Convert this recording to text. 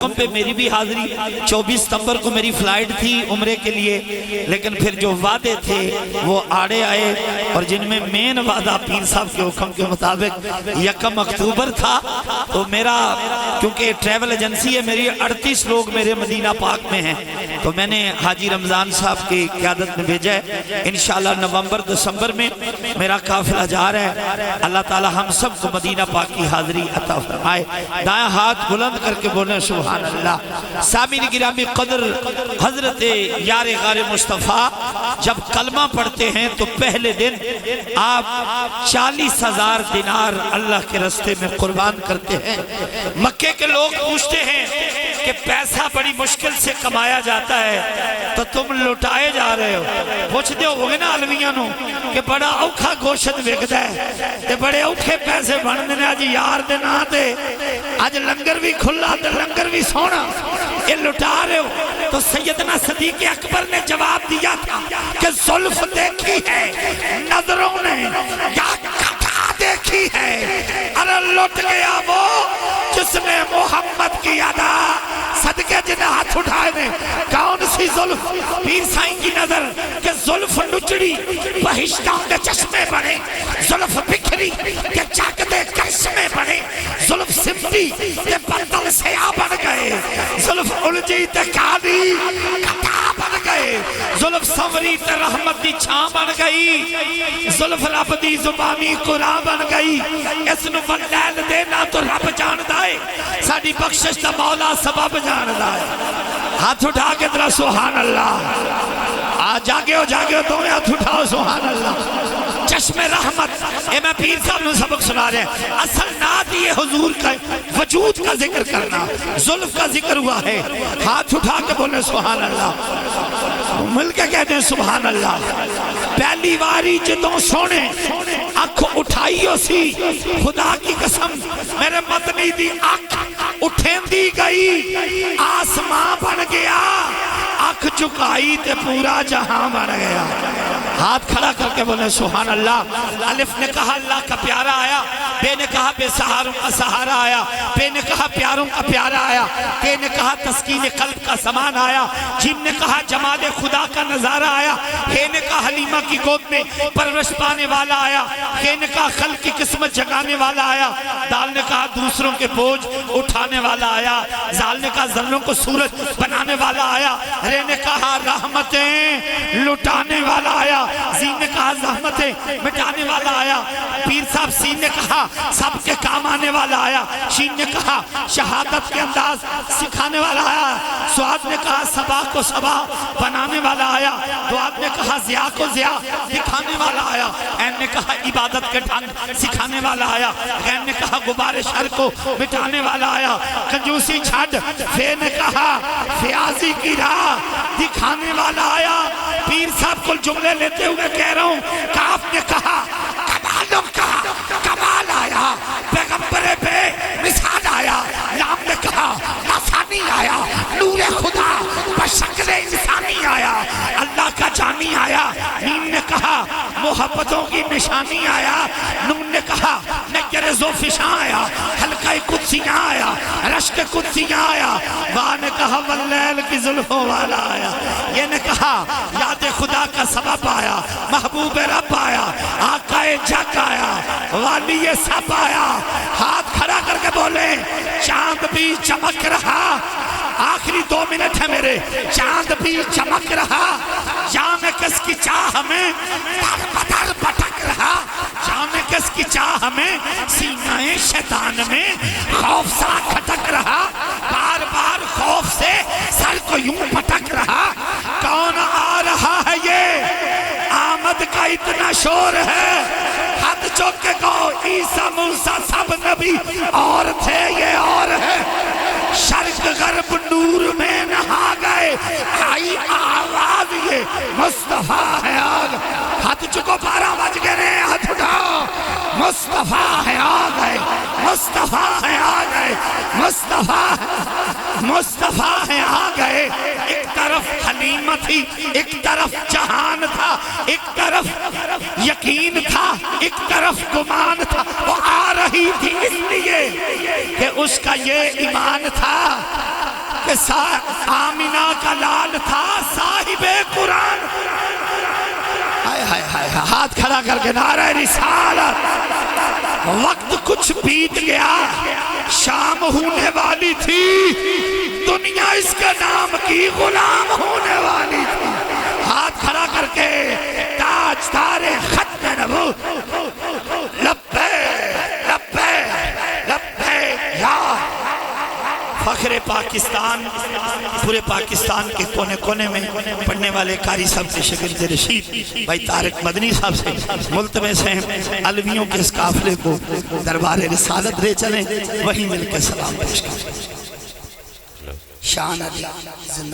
پہ میری بھی حاضری 24 ستمبر کو میری فلائٹ تھی عمرے کے لیے، لیکن پھر جو وعدے تھے وہ آڑے آئے، اور جن میں مین وعدہ پیر صاحب کے حکم کے مطابق 1 اکتوبر تھا۔ تو میرا کیونکہ ٹریول ایجنسی ہے میری، 38 لوگ میرے مدینہ پاک میں ہیں، تو میں نے حاجی رمضان صاحب کی قیادت میں بھیجا ہے۔ انشاءاللہ نومبر دسمبر میں میرا قافلہ جا رہا ہے۔ اللہ تعالی ہم سب کو مدینہ پاک کی حاضری عطا فرمائے۔ دائیں ہاتھ بلند کر کے بولیں سبحان اللہ۔ سامعین گرامی قدر، حضرت یار غار مصطفیٰ جب کلمہ پڑھتے ہیں تو پہلے دن آپ 40,000 دینار اللہ کے راستے میں قربان کرتے ہیں۔ مکے کے لوگ پوچھتے ہیں کہ پیسہ بڑی مشکل سے کمایا جاتا ہے تو تم لٹائے جا رہے ہو۔ پوچھتے ہوگے نا علویاں نو کہ بڑا اوکھا گوشت وکدا ہے تے بڑے اوکھے پیسے بننے نے، اج یار دے نا تے اج لنگر بھی کھلا تے لنگر بھی سونا، یہ لٹا رہے ہو۔ تو سیدنا صدیق اکبر نے جواب دیا تھا کہ زلف دیکھی ہے نظروں نے یا کٹا دیکھی ہے، ارے لٹ گیا وہ جس نے محمد کی ادا صدقے جنہیں ہاتھ اٹھائے نے۔ کون سی زلف؟ پیر سائیں کی نظر کہ زلف نچڑی بہشتوں کے چشمے بنے، زلف بکھری کہ چاکدے کرشمے بنے، زلف سمٹی کہ بندل سیاہ بن گئے، زلف الجی تے کالی کٹا بن گئے، زلف سوری تے رحمت دی چھاں بن گئی، زلف رب دی زبانی قرآن بن گئی۔ اس نو ولیل دینا تو رب جان دائے، ساڑی بخشش تا مولا سبب جان دائے۔ ہاتھ اٹھا کے درہ سبحان اللہ۔ جاگے ہو دو میں ہاتھ اٹھاؤ سبحان اللہ۔ چشم رحمت، اے میں پیر صاحب نے سبق سنا رہے ہیں، اصل نات یہ حضور کا وجود کا ذکر کرنا، ظلف کا ذکر ہوا ہے۔ ہاتھ اٹھا کے بولے سبحان اللہ، مل کے کہتے ہیں سبحان اللہ۔ پہلی واری جدوں سونے اکھ اٹھائیو سی، خدا کی قسم میرے مدنی دی اکھ اٹھیں دی گئی، آسمان بن گیا، اکھ چکائی تے پورا جہاں بن گیا۔ ہاتھ کھڑا کر کے بولے سبحان اللہ۔ الف نے کہا اللہ کا پیارا آیا، بے نے کہا بے سہاروں کا سہارا آیا، بے نے کہا پیاروں کا پیارا آیا، تے نے کہا تسکین قلب کا سامان آیا، جیم نے کہا جمال خدا کا نظارہ آیا، ہے نے کہا حلیمہ کی گود میں پرورش پانے والا آیا، ہے نے کہا خلق کی قسمت جگانے والا آیا، دال نے کہا دوسروں کے بوجھ اٹھانے والا آیا، زال نے کہا ذروں کو سورج بنانے والا آیا، رے نے کہا رحمتیں لٹانے والا آیا، زین نے کہا زحمتیں مٹانے والا آیا، پیر صاحب سین نے کہا سب کے کام آنے والا آیا، شین نے کہا شہادت کے انداز سکھانے والا آیا، سعاد نے کہا صبا کو صبا بنانے والا آیا، دعات نے کہا ضیاء کو ضیاء دکھانے والا آیا، این نے کہا عبادت کے ڈھنگ سکھانے والا آیا، غین نے کہا غبار شر کو مٹانے والا آیا، کنجوسی چھڑ فے نے کہا فیاضی کی راہ دکھانے والا آیا۔ پیر صاحب کو جملے لیتے ہوئے کہہ رہا ہوں، کاف نے کہا کمالوں کا کمال آیا، پیغمبر بے مثال آیا، لام نے کہا لسانی آیا، نور خدا بشکل انسانی آیا، اللہ کا جانی آیا، نیم نے کہا محبتوں کی نشانی آیا، نون نے کہا نگر زوفشاں آیا، حلقہ قدسیاں آیا، رشک قدسیاں آیا، واہ نے کہا واللیل کی ظلفوں والا آیا، یہ نے کہا یاد خدا کا سبب آیا، محبوب رب آیا، آقا جگ آیا، والی سب آیا۔ ہاتھ کھڑا کر کے بولے چاند بھی چمک رہا، آخری 2 منٹ ہے میرے، چاند بھی چمک رہا، جانے کس کی چاہ ہمیں در بدر بٹک رہا، جانے کس کی چاہ ہمیں سینہ شیطان میں خوف سا کھٹک رہا، بار بار خوف سے سر کو یوں پٹک رہا، کون آ رہا ہے یہ آمد کا اتنا شور ہے، حد چوک کے کہو عیسیٰ موسیٰ سب نبی اور تھے یہ اور ہے، شرق غرب نور میں نہا گئے، آئی آواز یہ مصطفیٰ ہے آگ، ہاتھ چکو 12 بج گئے، ہاتھ اٹھاؤ، مصطفیٰ ہے آگئے، مصطفیٰ ہے آگئے، مصطفیٰ ہے آگئے۔ ایک طرف حلیمہ تھی، ایک طرف جہان تھا، ایک طرف یقین تھا، ایک طرف گمان تھا، وہ آ رہی تھی اس لیے کہ اس کا یہ ایمان تھا کہ آمینہ کا لال تھا صاحب قرآن. ہائے ہائے ہائے ہاتھ کھڑا کر کے نعرہ رسالت. وقت کچھ بیت گیا، شام ہونے والی تھی، دنیا اس کے نام کی غلام ہونے والی تھی. ہاتھ کھڑا کر کے تاجدار ختم نبوت لبیک لبیک لبیک یا فخر پاکستان. پورے پاکستان کے کونے کونے میں پڑھنے والے قاری صاحب سے شاگرد رشید بھائی طارق مدنی صاحب سے ملتمس ہیں علویوں کے اس قافلے کو دربار رسالت لے چلیں، وہیں مل کے سلام پیش کریں. شان علی